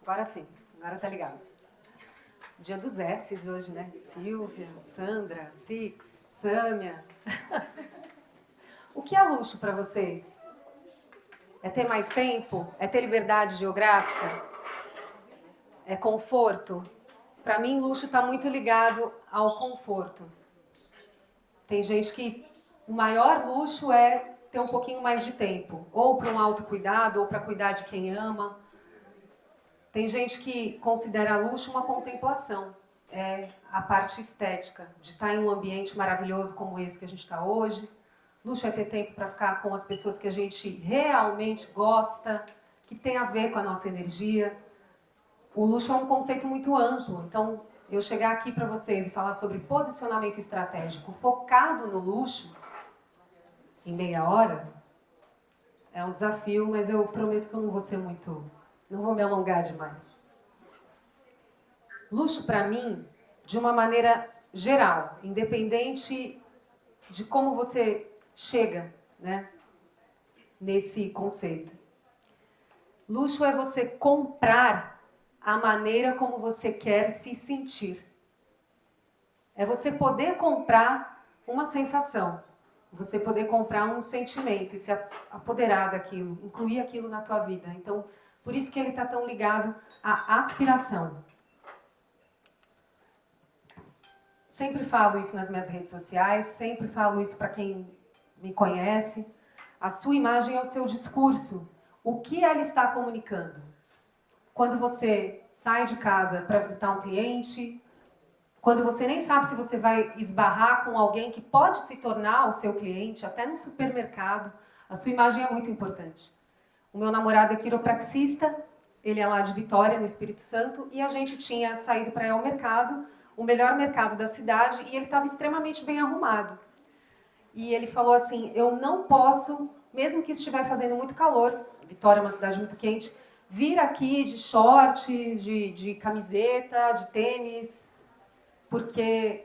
Agora sim, agora tá ligado. Dia dos S's hoje, né? Silvia, Sandra, Six, Sâmia. O que é luxo para vocês? É ter mais tempo? É ter liberdade geográfica? É conforto? Para mim, luxo está muito ligado ao conforto. Tem gente que o maior luxo é ter um pouquinho mais de tempo. Ou para um autocuidado, ou para cuidar de quem ama. Tem gente que considera luxo uma contemplação. É a parte estética, de estar em um ambiente maravilhoso como esse que a gente está hoje. Luxo é ter tempo para ficar com as pessoas que a gente realmente gosta, que tem a ver com a nossa energia. O luxo é um conceito muito amplo, então eu chegar aqui para vocês e falar sobre posicionamento estratégico focado no luxo, em meia hora, é um desafio, mas eu prometo que eu não vou ser muito... não vou me alongar demais. Luxo, para mim, de uma maneira geral, independente de como você chega, né, nesse conceito. Luxo é você comprar a maneira como você quer se sentir. É você poder comprar uma sensação, você poder comprar um sentimento e se apoderar daquilo, incluir aquilo na tua vida. Então, por isso que ele está tão ligado à aspiração. Sempre falo isso nas minhas redes sociais, sempre falo isso para quem me conhece. A sua imagem é o seu discurso. O que ela está comunicando? Quando você sai de casa para visitar um cliente, quando você nem sabe se você vai esbarrar com alguém que pode se tornar o seu cliente, até no supermercado, a sua imagem é muito importante. O meu namorado é quiropraxista, ele é lá de Vitória, no Espírito Santo, e a gente tinha saído para ir ao mercado, o melhor mercado da cidade, e ele estava extremamente bem arrumado. E ele falou assim, eu não posso, mesmo que estiver fazendo muito calor, Vitória é uma cidade muito quente, vir aqui de short, de camiseta, de tênis, porque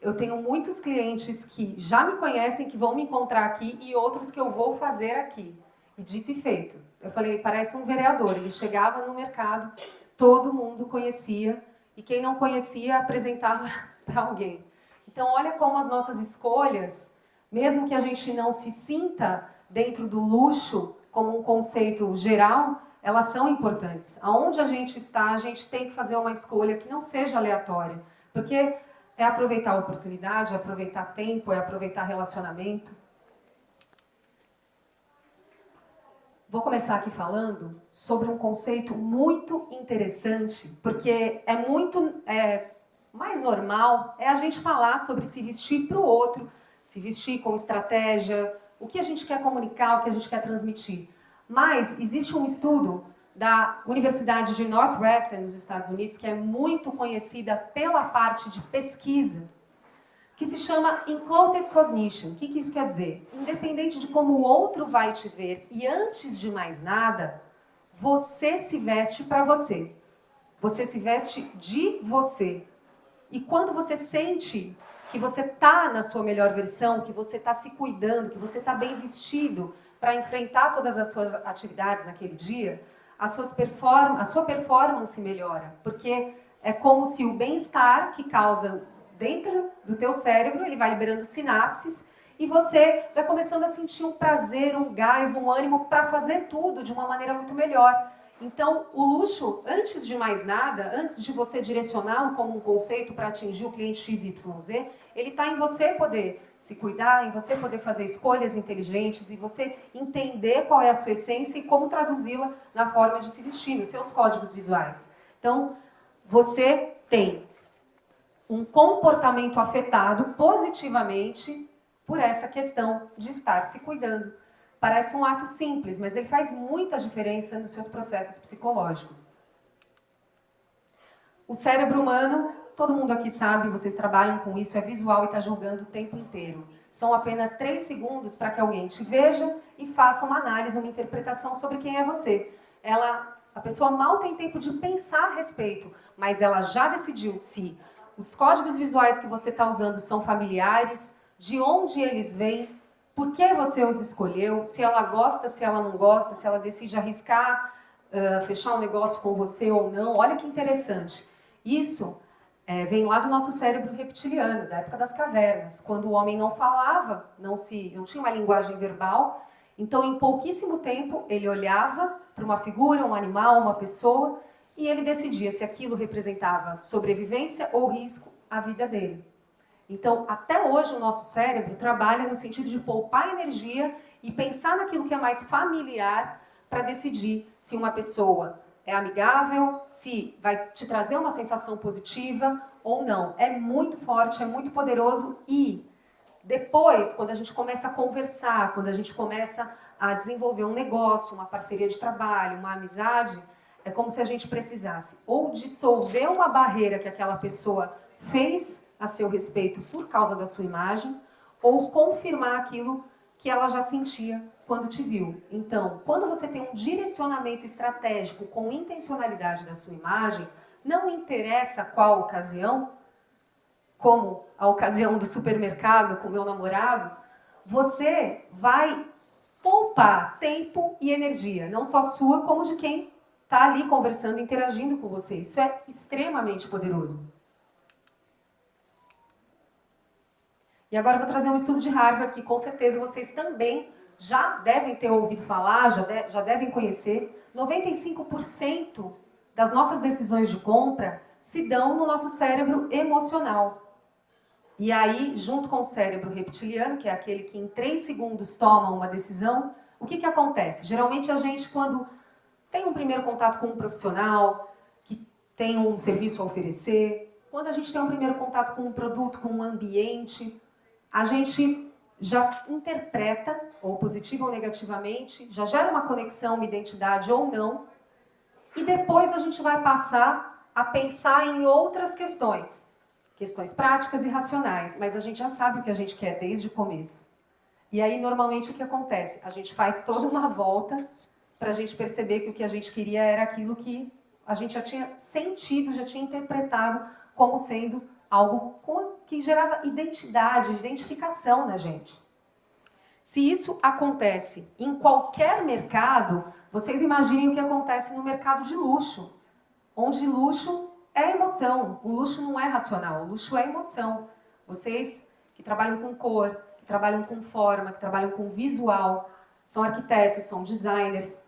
eu tenho muitos clientes que já me conhecem, que vão me encontrar aqui, e outros que eu vou fazer aqui. E dito e feito. Eu falei, parece um vereador. Ele chegava no mercado, todo mundo conhecia, e quem não conhecia apresentava para alguém. Então, olha como as nossas escolhas, mesmo que a gente não se sinta dentro do luxo como um conceito geral, elas são importantes. Aonde a gente está, a gente tem que fazer uma escolha que não seja aleatória. Porque é aproveitar a oportunidade, é aproveitar tempo, é aproveitar relacionamento. Vou começar aqui falando sobre um conceito muito interessante, porque é muito mais normal a gente falar sobre se vestir para o outro, se vestir com estratégia, o que a gente quer comunicar, o que a gente quer transmitir. Mas existe um estudo da Universidade de Northwestern, nos Estados Unidos, que é muito conhecida pela parte de pesquisa, que se chama Encoded Cognition. O que isso quer dizer? Independente de como o outro vai te ver, e antes de mais nada, você se veste para você. Você se veste de você. E quando você sente que você está na sua melhor versão, que você está se cuidando, que você está bem vestido para enfrentar todas as suas atividades naquele dia, a sua performance melhora. Porque é como se o bem-estar que causa dentro do teu cérebro, ele vai liberando sinapses e você vai começando a sentir um prazer, um gás, um ânimo para fazer tudo de uma maneira muito melhor. Então, o luxo, antes de mais nada, antes de você direcioná-lo como um conceito para atingir o cliente XYZ, ele está em você poder se cuidar, em você poder fazer escolhas inteligentes e você entender qual é a sua essência e como traduzi-la na forma de se vestir, nos seus códigos visuais. Então, você tem um comportamento afetado positivamente por essa questão de estar se cuidando. Parece um ato simples, mas ele faz muita diferença nos seus processos psicológicos. O cérebro humano, todo mundo aqui sabe, vocês trabalham com isso, é visual e está julgando o tempo inteiro. São apenas 3 segundos para que alguém te veja e faça uma análise, uma interpretação sobre quem é você. A pessoa mal tem tempo de pensar a respeito, mas ela já decidiu se os códigos visuais que você está usando são familiares, de onde eles vêm, por que você os escolheu, se ela gosta, se ela não gosta, se ela decide arriscar fechar um negócio com você ou não. Olha que interessante. Isso vem lá do nosso cérebro reptiliano, da época das cavernas, quando o homem não falava, não tinha uma linguagem verbal. Então, em pouquíssimo tempo, ele olhava para uma figura, um animal, uma pessoa, e ele decidia se aquilo representava sobrevivência ou risco à vida dele. Então, até hoje, o nosso cérebro trabalha no sentido de poupar energia e pensar naquilo que é mais familiar para decidir se uma pessoa é amigável, se vai te trazer uma sensação positiva ou não. É muito forte, é muito poderoso e depois, quando a gente começa a conversar, quando a gente começa a desenvolver um negócio, uma parceria de trabalho, uma amizade, é como se a gente precisasse ou dissolver uma barreira que aquela pessoa fez a seu respeito por causa da sua imagem, ou confirmar aquilo que ela já sentia quando te viu. Então, quando você tem um direcionamento estratégico com intencionalidade da sua imagem, não interessa qual ocasião, como a ocasião do supermercado com meu namorado, você vai poupar tempo e energia, não só sua, como de quem está ali conversando, interagindo com você. Isso é extremamente poderoso. E agora eu vou trazer um estudo de Harvard que com certeza vocês também já devem ter ouvido falar, já devem conhecer. 95% das nossas decisões de compra se dão no nosso cérebro emocional. E aí, junto com o cérebro reptiliano, que é aquele que em 3 segundos toma uma decisão, o que acontece? Geralmente a gente, quando tem um primeiro contato com um profissional, que tem um serviço a oferecer, quando a gente tem um primeiro contato com um produto, com um ambiente, a gente já interpreta, ou positivo ou negativamente, já gera uma conexão, uma identidade ou não, e depois a gente vai passar a pensar em outras questões. Questões práticas e racionais, mas a gente já sabe o que a gente quer desde o começo. E aí, normalmente, o que acontece? A gente faz toda uma volta para a gente perceber que o que a gente queria era aquilo que a gente já tinha sentido, já tinha interpretado como sendo algo que gerava identidade, identificação na gente. Se isso acontece em qualquer mercado, vocês imaginem o que acontece no mercado de luxo, onde luxo é emoção, o luxo não é racional, o luxo é emoção. Vocês que trabalham com cor, que trabalham com forma, que trabalham com visual, são arquitetos, são designers.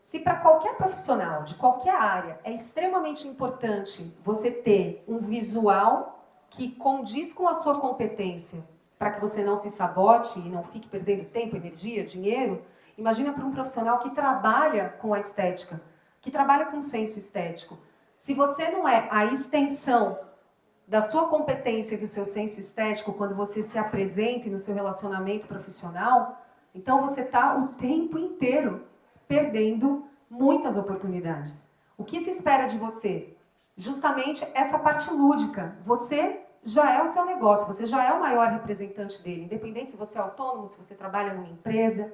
Se para qualquer profissional, de qualquer área, é extremamente importante você ter um visual que condiz com a sua competência, para que você não se sabote e não fique perdendo tempo, energia, dinheiro, imagina para um profissional que trabalha com a estética, que trabalha com o senso estético. Se você não é a extensão da sua competência e do seu senso estético quando você se apresenta no seu relacionamento profissional, então você está o tempo inteiro perdendo muitas oportunidades. O que se espera de você? Justamente essa parte lúdica. Você já é o seu negócio, você já é o maior representante dele. Independente se você é autônomo, se você trabalha numa empresa,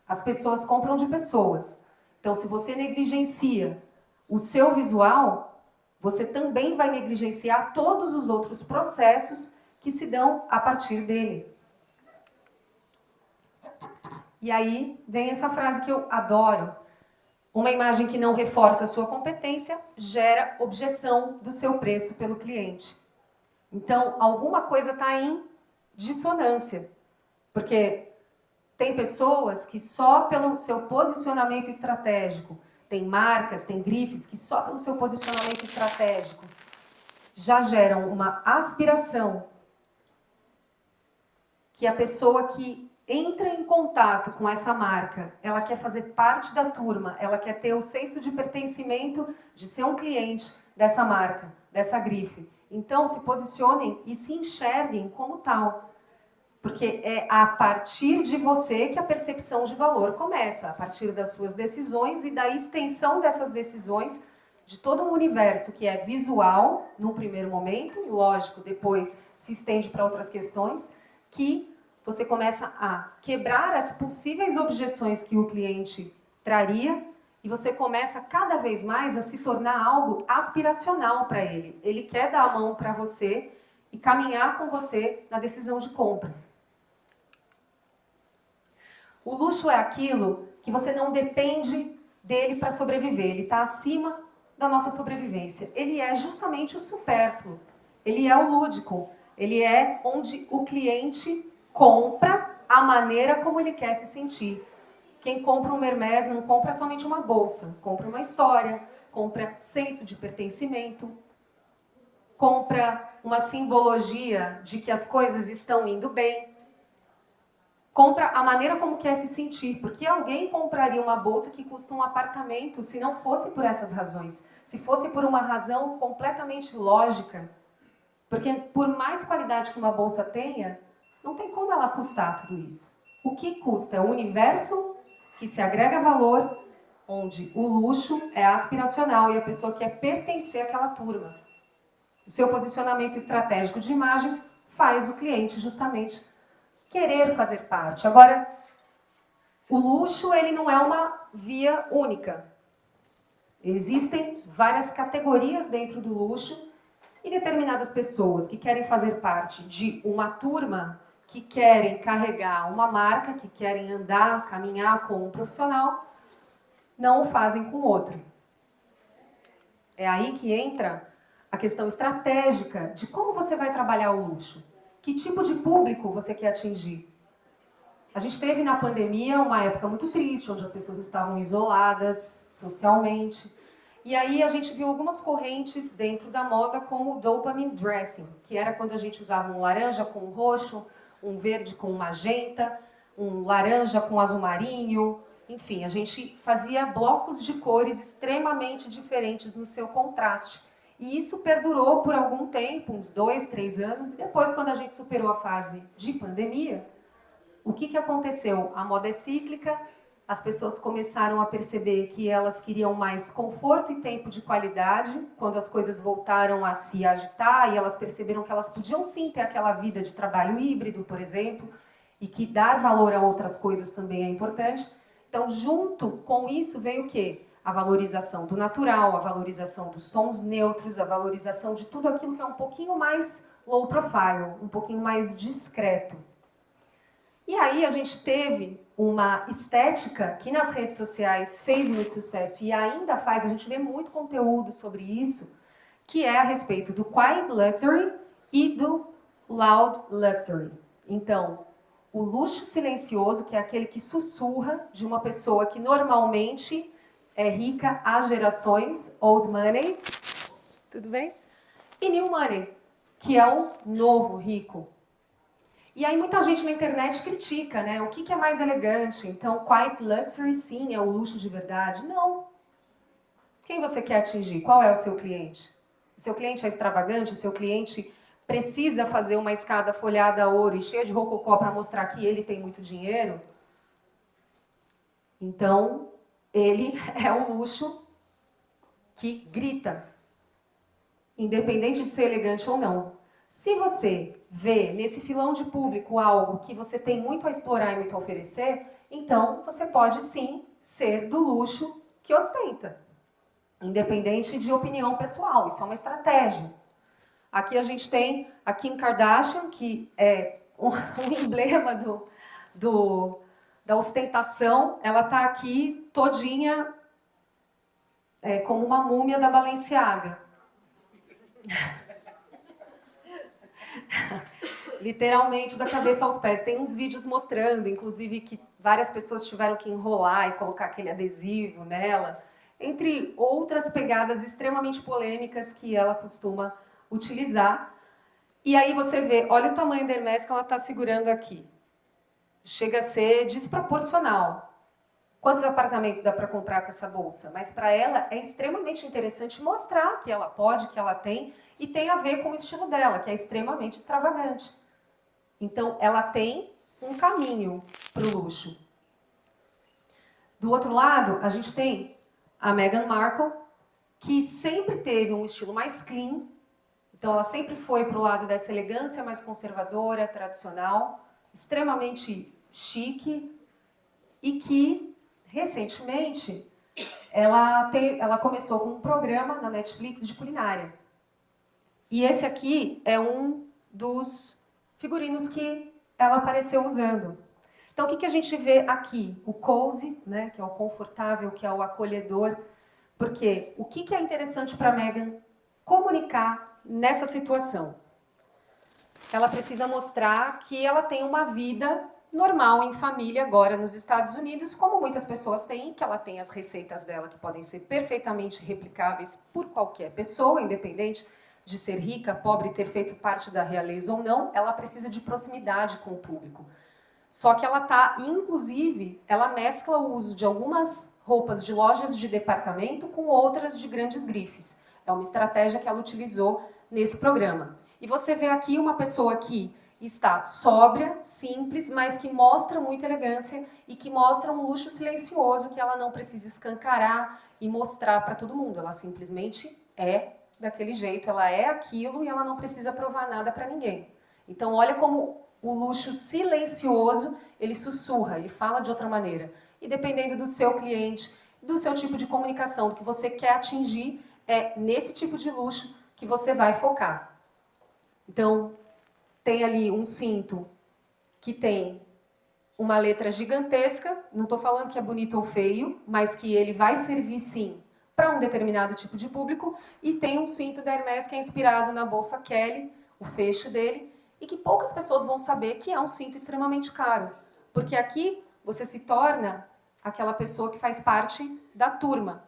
as pessoas compram de pessoas. Então, se você negligencia o seu visual, você também vai negligenciar todos os outros processos que se dão a partir dele. E aí vem essa frase que eu adoro. Uma imagem que não reforça a sua competência gera objeção do seu preço pelo cliente. Então, alguma coisa está em dissonância. Porque tem pessoas que só pelo seu posicionamento estratégico, tem marcas, tem grifes que só pelo seu posicionamento estratégico já geram uma aspiração que a pessoa que entra em contato com essa marca, ela quer fazer parte da turma, ela quer ter o senso de pertencimento de ser um cliente dessa marca, dessa grife. Então, se posicionem e se enxerguem como tal. Porque é a partir de você que a percepção de valor começa, a partir das suas decisões e da extensão dessas decisões de todo um universo que é visual, num primeiro momento, e lógico, depois se estende para outras questões, que você começa a quebrar as possíveis objeções que o cliente traria e você começa cada vez mais a se tornar algo aspiracional para ele. Ele quer dar a mão para você e caminhar com você na decisão de compra. O luxo é aquilo que você não depende dele para sobreviver. Ele está acima da nossa sobrevivência. Ele é justamente o supérfluo. Ele é o lúdico. Ele é onde o cliente compra a maneira como ele quer se sentir. Quem compra um Hermès não compra somente uma bolsa, compra uma história, compra senso de pertencimento, compra uma simbologia de que as coisas estão indo bem, compra a maneira como quer se sentir, porque alguém compraria uma bolsa que custa um apartamento se não fosse por essas razões, se fosse por uma razão completamente lógica, porque por mais qualidade que uma bolsa tenha, não tem como ela custar tudo isso. O que custa é o universo que se agrega valor, onde o luxo é aspiracional e a pessoa quer pertencer àquela turma. O seu posicionamento estratégico de imagem faz o cliente justamente querer fazer parte. Agora, o luxo ele não é uma via única. Existem várias categorias dentro do luxo e determinadas pessoas que querem fazer parte de uma turma, que querem carregar uma marca, que querem andar, caminhar com um profissional, não o fazem com outro. É aí que entra a questão estratégica de como você vai trabalhar o luxo. Que tipo de público você quer atingir? A gente teve na pandemia uma época muito triste, onde as pessoas estavam isoladas socialmente. E aí a gente viu algumas correntes dentro da moda como o dopamine dressing, que era quando a gente usava um laranja com roxo, um verde com magenta, um laranja com azul marinho. Enfim, a gente fazia blocos de cores extremamente diferentes no seu contraste. E isso perdurou por algum tempo, uns 2, 3 anos. Depois, quando a gente superou a fase de pandemia, o que aconteceu? A moda é cíclica, as pessoas começaram a perceber que elas queriam mais conforto e tempo de qualidade, quando as coisas voltaram a se agitar e elas perceberam que elas podiam sim ter aquela vida de trabalho híbrido, por exemplo, e que dar valor a outras coisas também é importante. Então, junto com isso veio o quê? A valorização do natural, a valorização dos tons neutros, a valorização de tudo aquilo que é um pouquinho mais low profile, um pouquinho mais discreto. E aí a gente teve uma estética que nas redes sociais fez muito sucesso e ainda faz, a gente vê muito conteúdo sobre isso, que é a respeito do quiet luxury e do loud luxury. Então, o luxo silencioso, que é aquele que sussurra de uma pessoa que normalmente é rica há gerações, old money, tudo bem? E new money, que é o novo rico. E aí muita gente na internet critica, né? O que é mais elegante? Então, quiet luxury, sim, é o luxo de verdade? Não. Quem você quer atingir? Qual é o seu cliente? O seu cliente é extravagante? O seu cliente precisa fazer uma escada folhada a ouro e cheia de rococó para mostrar que ele tem muito dinheiro? Então, ele é o luxo que grita, independente de ser elegante ou não. Se você vê nesse filão de público algo que você tem muito a explorar e muito a oferecer, então você pode sim ser do luxo que ostenta, independente de opinião pessoal. Isso é uma estratégia. Aqui a gente tem a Kim Kardashian, que é um emblema da ostentação. Ela está aqui todinha como uma múmia da Balenciaga. Literalmente da cabeça aos pés. Tem uns vídeos mostrando, inclusive, que várias pessoas tiveram que enrolar e colocar aquele adesivo nela, entre outras pegadas extremamente polêmicas que ela costuma utilizar. E aí você vê, olha o tamanho da Hermès que ela está segurando aqui. Chega a ser desproporcional. Quantos apartamentos dá para comprar com essa bolsa? Mas para ela é extremamente interessante mostrar que ela pode, que ela tem, e tem a ver com o estilo dela, que é extremamente extravagante. Então, ela tem um caminho para o luxo. Do outro lado, a gente tem a Meghan Markle, que sempre teve um estilo mais clean. Então, ela sempre foi para o lado dessa elegância mais conservadora, tradicional, extremamente chique, e que, recentemente, ela começou com um programa na Netflix de culinária. E esse aqui é um dos figurinos que ela apareceu usando. Então, o que a gente vê aqui? O cozy, né, que é o confortável, que é o acolhedor. Porque o que é interessante para a Meghan comunicar nessa situação? Ela precisa mostrar que ela tem uma vida normal em família agora nos Estados Unidos, como muitas pessoas têm, que ela tem as receitas dela que podem ser perfeitamente replicáveis por qualquer pessoa, independente de ser rica, pobre, ter feito parte da realeza ou não, ela precisa de proximidade com o público. Só que ela tá, inclusive, ela mescla o uso de algumas roupas de lojas de departamento com outras de grandes grifes. É uma estratégia que ela utilizou nesse programa. E você vê aqui uma pessoa que está sóbria, simples, mas que mostra muita elegância e que mostra um luxo silencioso que ela não precisa escancarar e mostrar para todo mundo. Ela simplesmente é daquele jeito, ela é aquilo e ela não precisa provar nada para ninguém. Então, olha como o luxo silencioso, ele sussurra, ele fala de outra maneira. E dependendo do seu cliente, do seu tipo de comunicação, do que você quer atingir, é nesse tipo de luxo que você vai focar. Então, tem ali um cinto que tem uma letra gigantesca, não estou falando que é bonito ou feio, mas que ele vai servir sim para um determinado tipo de público, e tem um cinto da Hermès que é inspirado na bolsa Kelly, o fecho dele, e que poucas pessoas vão saber que é um cinto extremamente caro, porque aqui você se torna aquela pessoa que faz parte da turma.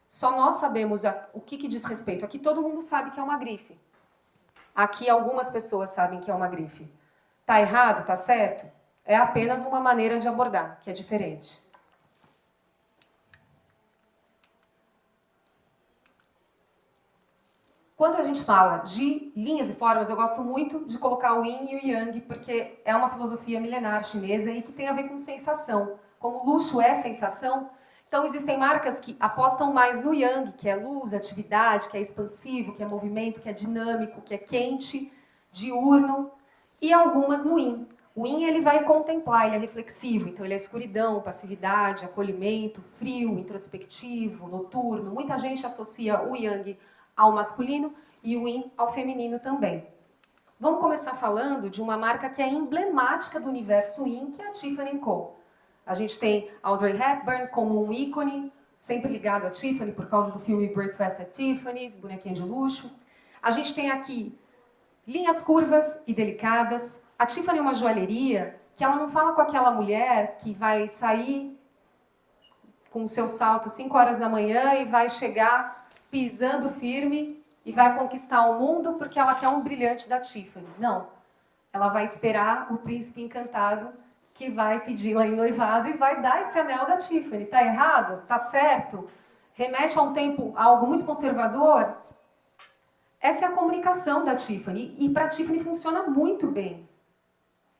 Só nós sabemos o que diz respeito. Aqui todo mundo sabe que é uma grife. Aqui algumas pessoas sabem que é uma grife. Tá errado? Tá certo? É apenas uma maneira de abordar, que é diferente. Quando a gente fala de linhas e formas, eu gosto muito de colocar o yin e o yang, porque é uma filosofia milenar chinesa e que tem a ver com sensação. Como luxo é sensação, então existem marcas que apostam mais no yang, que é luz, atividade, que é expansivo, que é movimento, que é dinâmico, que é quente, diurno, e algumas no yin. O yin ele vai contemplar, ele é reflexivo, então ele é escuridão, passividade, acolhimento, frio, introspectivo, noturno. Muita gente associa o yang ao masculino e o yin ao feminino também. Vamos começar falando de uma marca que é emblemática do universo yin, que é a Tiffany & Co. A gente tem Audrey Hepburn como um ícone, sempre ligado a Tiffany por causa do filme Breakfast at Tiffany's, bonequinha de luxo. A gente tem aqui linhas curvas e delicadas. A Tiffany é uma joalheria que ela não fala com aquela mulher que vai sair com o seu salto 5 horas da manhã e vai chegar pisando firme e vai conquistar o mundo porque ela quer um brilhante da Tiffany. Não. Ela vai esperar o príncipe encantado que vai pedi-la em noivado e vai dar esse anel da Tiffany. Tá errado? Tá certo? Remete a um tempo, a algo muito conservador? Essa é a comunicação da Tiffany. E para a Tiffany funciona muito bem.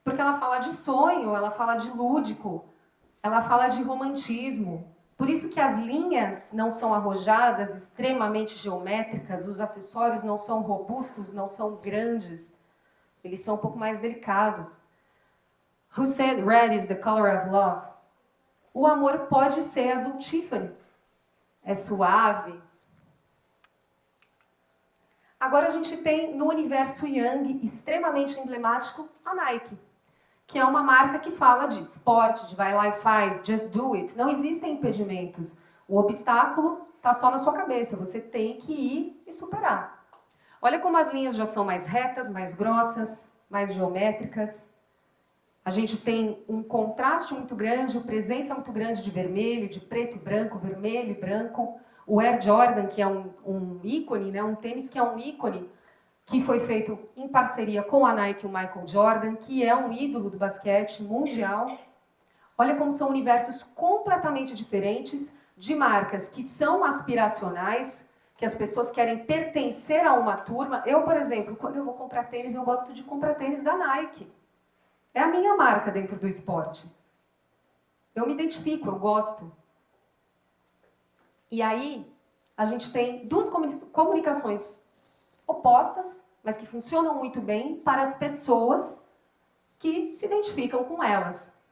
Porque ela fala de sonho, ela fala de lúdico, ela fala de romantismo. Por isso que as linhas não são arrojadas, extremamente geométricas, os acessórios não são robustos, não são grandes. Eles são um pouco mais delicados. Who said red is the color of love? O amor pode ser azul Tiffany. É suave. Agora a gente tem no universo Yang, extremamente emblemático, a Nike, que é uma marca que fala de esporte, de vai lá e faz, just do it. Não existem impedimentos. O obstáculo está só na sua cabeça. Você tem que ir e superar. Olha como as linhas já são mais retas, mais grossas, mais geométricas. A gente tem um contraste muito grande, uma presença muito grande de vermelho, de preto e branco, vermelho e branco. O Air Jordan, que é um ícone, né? Um tênis que é um ícone, que foi feito em parceria com a Nike e o Michael Jordan, que é um ídolo do basquete mundial. Olha como são universos completamente diferentes de marcas que são aspiracionais, que as pessoas querem pertencer a uma turma. Eu, por exemplo, quando eu vou comprar tênis, eu gosto de comprar tênis da Nike. É a minha marca dentro do esporte. Eu me identifico, eu gosto. E aí, a gente tem duas comunicações opostas, mas que funcionam muito bem para as pessoas que se identificam com elas.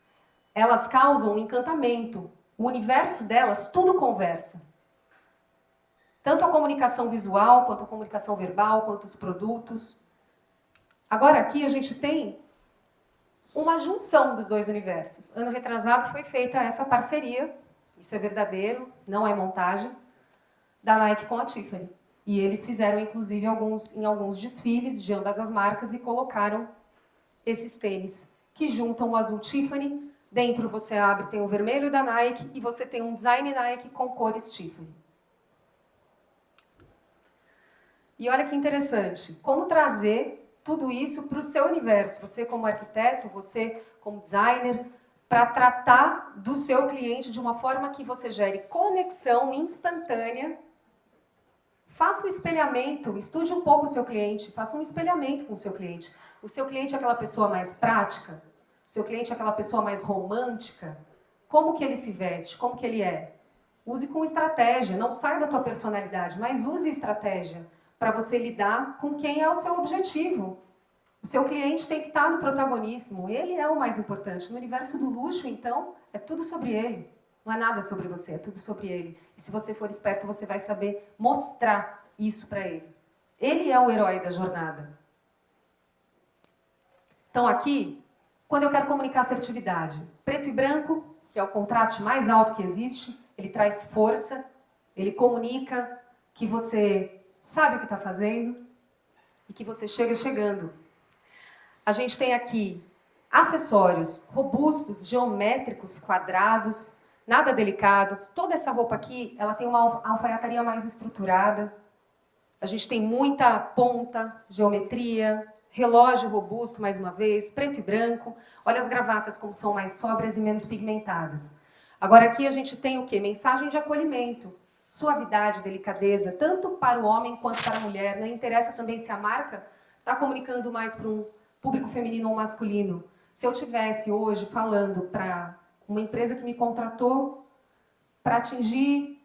Elas causam um encantamento. O universo delas, tudo conversa. Tanto a comunicação visual, quanto a comunicação verbal, quanto os produtos. Agora aqui a gente tem uma junção dos dois universos. Ano retrasado foi feita essa parceria, isso é verdadeiro, não é montagem, da Nike com a Tiffany. E eles fizeram, inclusive, em alguns desfiles de ambas as marcas e colocaram esses tênis, que juntam o azul Tiffany, dentro você abre, tem o vermelho da Nike, e você tem um design Nike com cores Tiffany. E olha que interessante, como trazer tudo isso para o seu universo, você como arquiteto, você como designer, para tratar do seu cliente de uma forma que você gere conexão instantânea. Faça um espelhamento, estude um pouco o seu cliente, faça um espelhamento com o seu cliente. O seu cliente é aquela pessoa mais prática? O seu cliente é aquela pessoa mais romântica? Como que ele se veste? Como que ele é? Use com estratégia, não saia da tua personalidade, mas use estratégia para você lidar com quem é o seu objetivo. O seu cliente tem que estar no protagonismo, ele é o mais importante. No universo do luxo, então, é tudo sobre ele. Não é nada sobre você, é tudo sobre ele. E se você for esperto, você vai saber mostrar isso para ele. Ele é o herói da jornada. Então aqui, quando eu quero comunicar assertividade, preto e branco, que é o contraste mais alto que existe, ele traz força, ele comunica que você sabe o que está fazendo e que você chega chegando. A gente tem aqui acessórios robustos, geométricos, quadrados, nada delicado. Toda essa roupa aqui, ela tem uma alfaiataria mais estruturada. A gente tem muita ponta, geometria, relógio robusto, mais uma vez, preto e branco. Olha as gravatas como são mais sóbrias e menos pigmentadas. Agora aqui a gente tem o quê? Mensagem de acolhimento, suavidade, delicadeza, tanto para o homem quanto para a mulher. Não interessa também se a marca está comunicando mais para um público feminino ou masculino. Se eu tivesse hoje falando para uma empresa que me contratou para atingir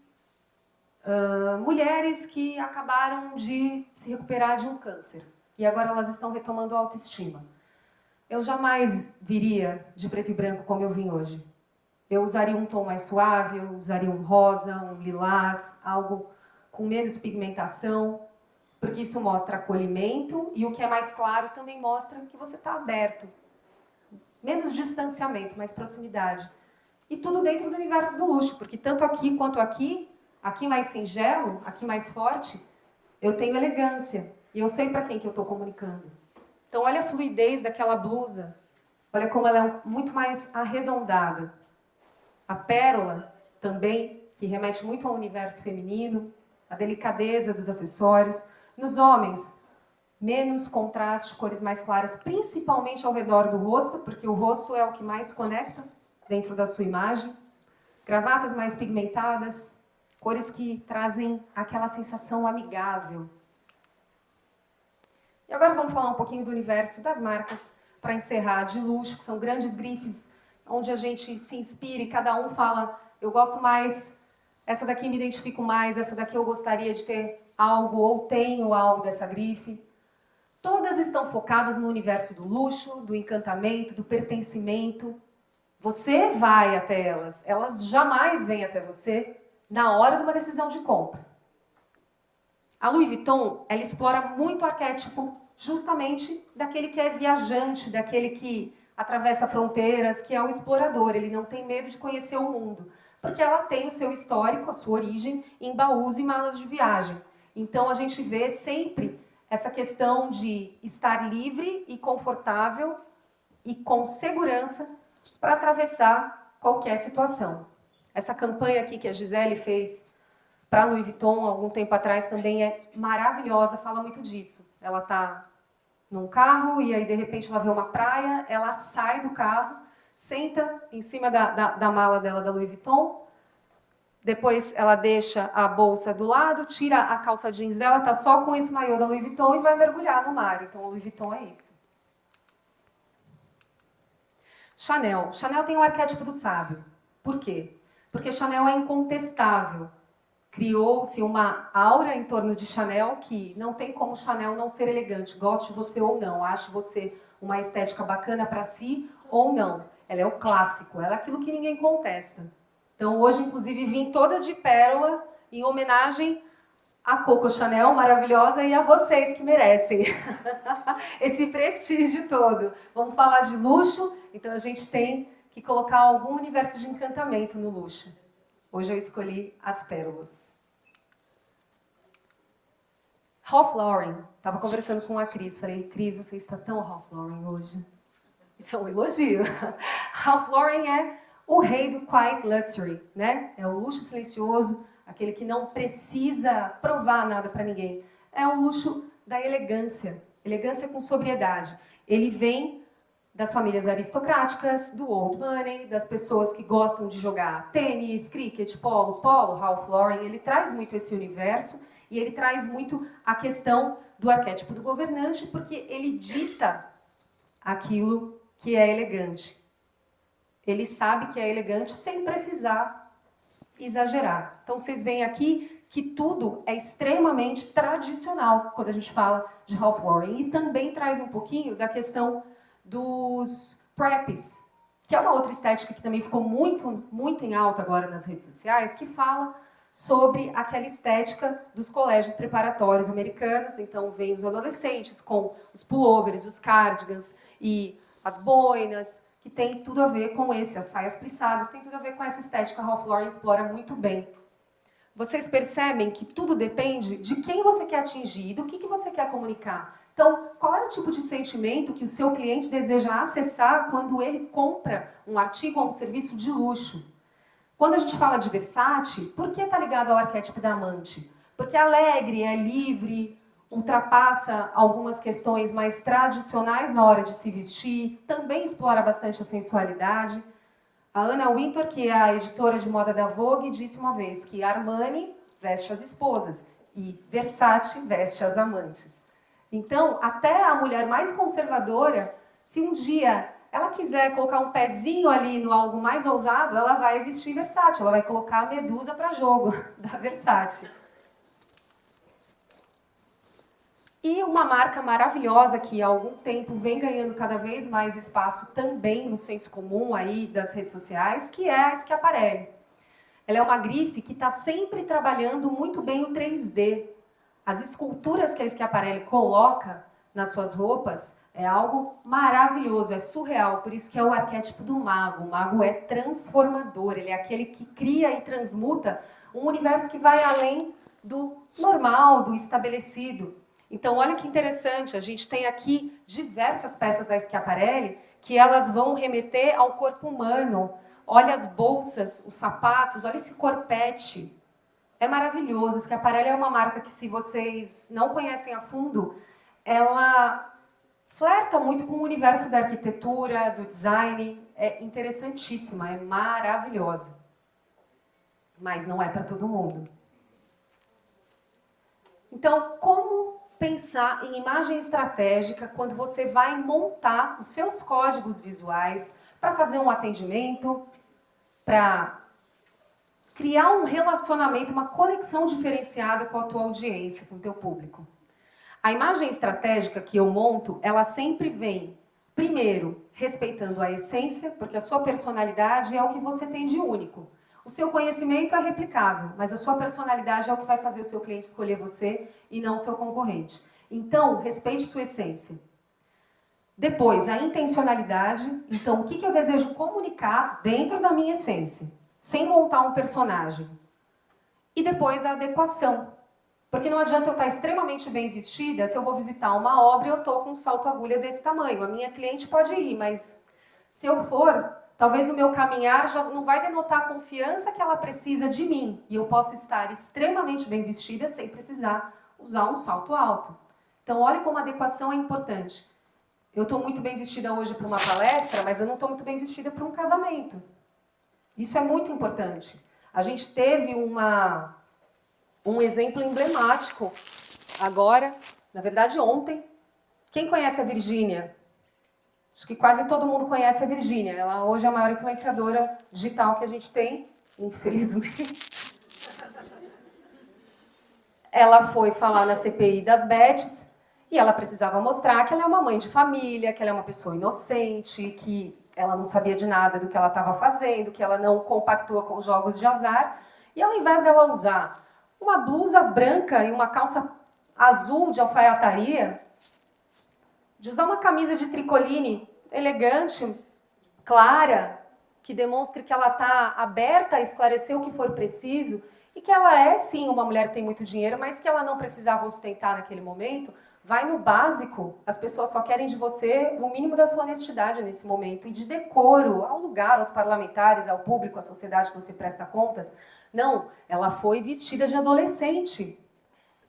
mulheres que acabaram de se recuperar de um câncer e agora elas estão retomando a autoestima, eu jamais viria de preto e branco como eu vim hoje. Eu usaria um tom mais suave, eu usaria um rosa, um lilás, algo com menos pigmentação, porque isso mostra acolhimento e o que é mais claro também mostra que você está aberto. Menos distanciamento, mais proximidade. E tudo dentro do universo do luxo, porque tanto aqui quanto aqui mais singelo, aqui mais forte, eu tenho elegância. E eu sei para quem que eu estou comunicando. Então olha a fluidez daquela blusa. Olha como ela é muito mais arredondada. A pérola também, que remete muito ao universo feminino. A delicadeza dos acessórios. Nos homens, menos contraste, cores mais claras, principalmente ao redor do rosto, porque o rosto é o que mais conecta dentro da sua imagem. Gravatas mais pigmentadas, cores que trazem aquela sensação amigável. E agora vamos falar um pouquinho do universo das marcas, para encerrar, de luxo, que são grandes grifes, onde a gente se inspira e cada um fala, eu gosto mais, essa daqui me identifico mais, essa daqui eu gostaria de ter algo, ou tenho algo dessa grife. Todas estão focadas no universo do luxo, do encantamento, do pertencimento. Você vai até elas, elas jamais vêm até você na hora de uma decisão de compra. A Louis Vuitton, ela explora muito o arquétipo justamente daquele que é viajante, daquele que atravessa fronteiras, que é o explorador. Ele não tem medo de conhecer o mundo, porque ela tem o seu histórico, a sua origem, em baús e malas de viagem. Então a gente vê sempre essa questão de estar livre e confortável e com segurança para atravessar qualquer situação. Essa campanha aqui que a Gisele fez para a Louis Vuitton, há algum tempo atrás, também é maravilhosa, fala muito disso. Ela está num carro e aí, de repente, ela vê uma praia, ela sai do carro, senta em cima da mala dela da Louis Vuitton, depois ela deixa a bolsa do lado, tira a calça jeans dela, está só com esse maiô da Louis Vuitton e vai mergulhar no mar. Então, a Louis Vuitton é isso. Chanel. Chanel tem o arquétipo do sábio. Por quê? Porque Chanel é incontestável. Criou-se uma aura em torno de Chanel que não tem como Chanel não ser elegante. Goste você ou não, ache você uma estética bacana para si ou não. Ela é o clássico, ela é aquilo que ninguém contesta. Então hoje, inclusive, vim toda de pérola em homenagem a Coco Chanel maravilhosa e a vocês que merecem esse prestígio todo. Vamos falar de luxo, então a gente tem que colocar algum universo de encantamento no luxo. Hoje eu escolhi as pérolas. Ralph Lauren, estava conversando com a Cris, falei, Cris, você está tão Ralph Lauren hoje. Isso é um elogio. Ralph Lauren é o rei do quiet luxury, né? É o luxo silencioso, aquele que não precisa provar nada para ninguém. É o luxo da elegância, elegância com sobriedade. Ele vem das famílias aristocráticas, do old money, das pessoas que gostam de jogar tênis, cricket, polo, Ralph Lauren, ele traz muito esse universo e ele traz muito a questão do arquétipo do governante, porque ele dita aquilo que é elegante. Ele sabe que é elegante sem precisar exagerar. Então vocês veem aqui que tudo é extremamente tradicional quando a gente fala de Ralph Lauren. E também traz um pouquinho da questão dos preps, que é uma outra estética que também ficou muito em alta agora nas redes sociais, que fala sobre aquela estética dos colégios preparatórios americanos. Então vem os adolescentes com os pullovers, os cardigans e as boinas, que tem tudo a ver com as saias plissadas, tem tudo a ver com essa estética. Ralph Lauren explora muito bem. Vocês percebem que tudo depende de quem você quer atingir e do que você quer comunicar. Então, qual é o tipo de sentimento que o seu cliente deseja acessar quando ele compra um artigo ou um serviço de luxo? Quando a gente fala de Versace, por que está ligado ao arquétipo da amante? Porque é alegre, é livre, ultrapassa algumas questões mais tradicionais na hora de se vestir, também explora bastante a sensualidade. A Anna Wintour, que é a editora de moda da Vogue, disse uma vez que Armani veste as esposas e Versace veste as amantes. Então, até a mulher mais conservadora, se um dia ela quiser colocar um pezinho ali no algo mais ousado, ela vai vestir Versace, ela vai colocar a Medusa para jogo da Versace. E uma marca maravilhosa que há algum tempo vem ganhando cada vez mais espaço também no senso comum aí das redes sociais, que é a Schiaparelli. Ela é uma grife que está sempre trabalhando muito bem o 3D. As esculturas que a Schiaparelli coloca nas suas roupas é algo maravilhoso, é surreal, por isso que é o arquétipo do mago. O mago é transformador, ele é aquele que cria e transmuta um universo que vai além do normal, do estabelecido. Então, olha que interessante, a gente tem aqui diversas peças da Schiaparelli que elas vão remeter ao corpo humano. Olha as bolsas, os sapatos, olha esse corpete. É maravilhoso. Schiaparelli é uma marca que, se vocês não conhecem a fundo, ela flerta muito com o universo da arquitetura, do design. É interessantíssima, é maravilhosa. Mas não é para todo mundo. Então, como pensar em imagem estratégica quando você vai montar os seus códigos visuais para fazer um atendimento, para criar um relacionamento, uma conexão diferenciada com a tua audiência, com o teu público? A imagem estratégica que eu monto, ela sempre vem, primeiro, respeitando a essência, porque a sua personalidade é o que você tem de único. O seu conhecimento é replicável, mas a sua personalidade é o que vai fazer o seu cliente escolher você e não o seu concorrente. Então, respeite sua essência. Depois, a intencionalidade. Então, o que eu desejo comunicar dentro da minha essência, sem montar um personagem. E depois, a adequação. Porque não adianta eu estar extremamente bem vestida se eu vou visitar uma obra e eu estou com um salto-agulha desse tamanho. A minha cliente pode ir, mas se eu for, talvez o meu caminhar já não vai denotar a confiança que ela precisa de mim. E eu posso estar extremamente bem vestida sem precisar usar um salto alto. Então, olha como a adequação é importante. Eu estou muito bem vestida hoje para uma palestra, mas eu não estou muito bem vestida para um casamento. Isso é muito importante. A gente teve um exemplo emblemático agora, na verdade ontem. Quem conhece a Virgínia? Acho que quase todo mundo conhece a Virgínia. Ela hoje é a maior influenciadora digital que a gente tem, infelizmente. Ela foi falar na CPI das Bets e ela precisava mostrar que ela é uma mãe de família, que ela é uma pessoa inocente, que ela não sabia de nada do que ela estava fazendo, que ela não compactua com jogos de azar. E ao invés dela usar uma blusa branca e uma calça azul de alfaiataria, de usar uma camisa de tricoline elegante, clara, que demonstre que ela está aberta a esclarecer o que for preciso e que ela é, sim, uma mulher que tem muito dinheiro, mas que ela não precisava ostentar naquele momento. Vai no básico, as pessoas só querem de você o mínimo da sua honestidade nesse momento e de decoro ao lugar, aos parlamentares, ao público, à sociedade que você presta contas. Não, ela foi vestida de adolescente.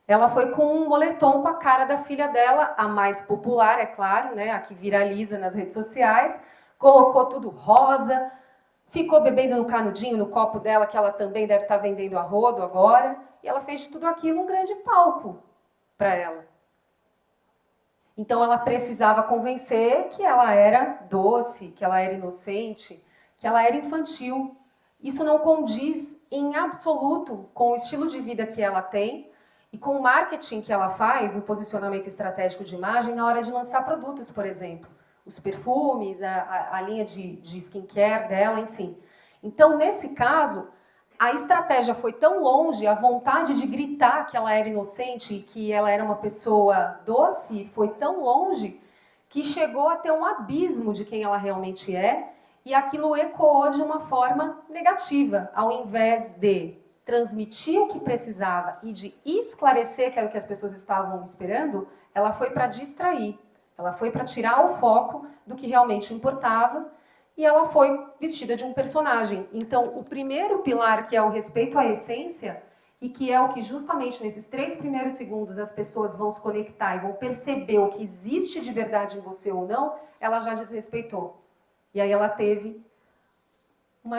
Ela foi com um moletom com a cara da filha dela, a mais popular, é claro, né, a que viraliza nas redes sociais, colocou tudo rosa, ficou bebendo no canudinho, no copo dela, que ela também deve estar vendendo a rodo agora, e ela fez de tudo aquilo um grande palco para ela. Então ela precisava convencer que ela era doce, que ela era inocente, que ela era infantil. Isso não condiz em absoluto com o estilo de vida que ela tem e com o marketing que ela faz no posicionamento estratégico de imagem na hora de lançar produtos, por exemplo. Os perfumes, a linha de skincare dela, enfim. Então, nesse caso, a estratégia foi tão longe, a vontade de gritar que ela era inocente e que ela era uma pessoa doce foi tão longe que chegou a ter um abismo de quem ela realmente é e aquilo ecoou de uma forma negativa, ao invés de transmitir o que precisava e de esclarecer, que era o que as pessoas estavam esperando, ela foi para distrair, ela foi para tirar o foco do que realmente importava e ela foi vestida de um personagem. Então, o primeiro pilar, que é o respeito à essência, e que é o que justamente nesses 3 primeiros segundos as pessoas vão se conectar e vão perceber o que existe de verdade em você ou não, ela já desrespeitou. E aí ela teve uma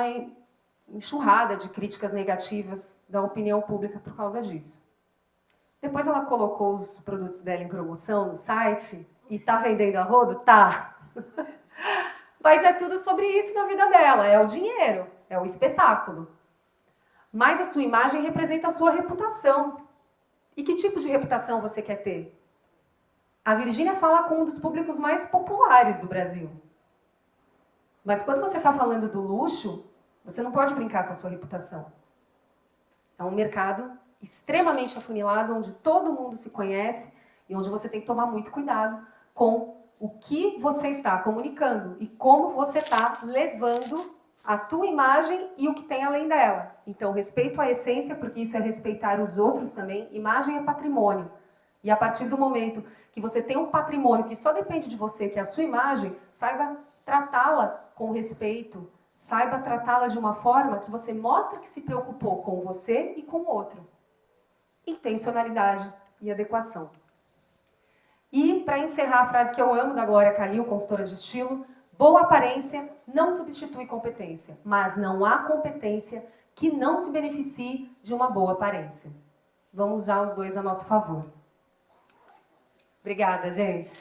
enxurrada de críticas negativas da opinião pública por causa disso. Depois ela colocou os produtos dela em promoção no site e tá vendendo a rodo? Tá! Mas é tudo sobre isso na vida dela, é o dinheiro, é o espetáculo. Mas a sua imagem representa a sua reputação. E que tipo de reputação você quer ter? A Virgínia fala com um dos públicos mais populares do Brasil. Mas quando você está falando do luxo, você não pode brincar com a sua reputação. É um mercado extremamente afunilado, onde todo mundo se conhece e onde você tem que tomar muito cuidado com o que você está comunicando e como você está levando a tua imagem e o que tem além dela. Então, respeito à essência, porque isso é respeitar os outros também. Imagem é patrimônio. E a partir do momento que você tem um patrimônio que só depende de você, que é a sua imagem, saiba tratá-la com respeito, saiba tratá-la de uma forma que você mostra que se preocupou com você e com o outro. Intencionalidade e adequação. E, para encerrar, a frase que eu amo da Glória Kalil, consultora de estilo: boa aparência não substitui competência, mas não há competência que não se beneficie de uma boa aparência. Vamos usar os dois a nosso favor. Obrigada, gente.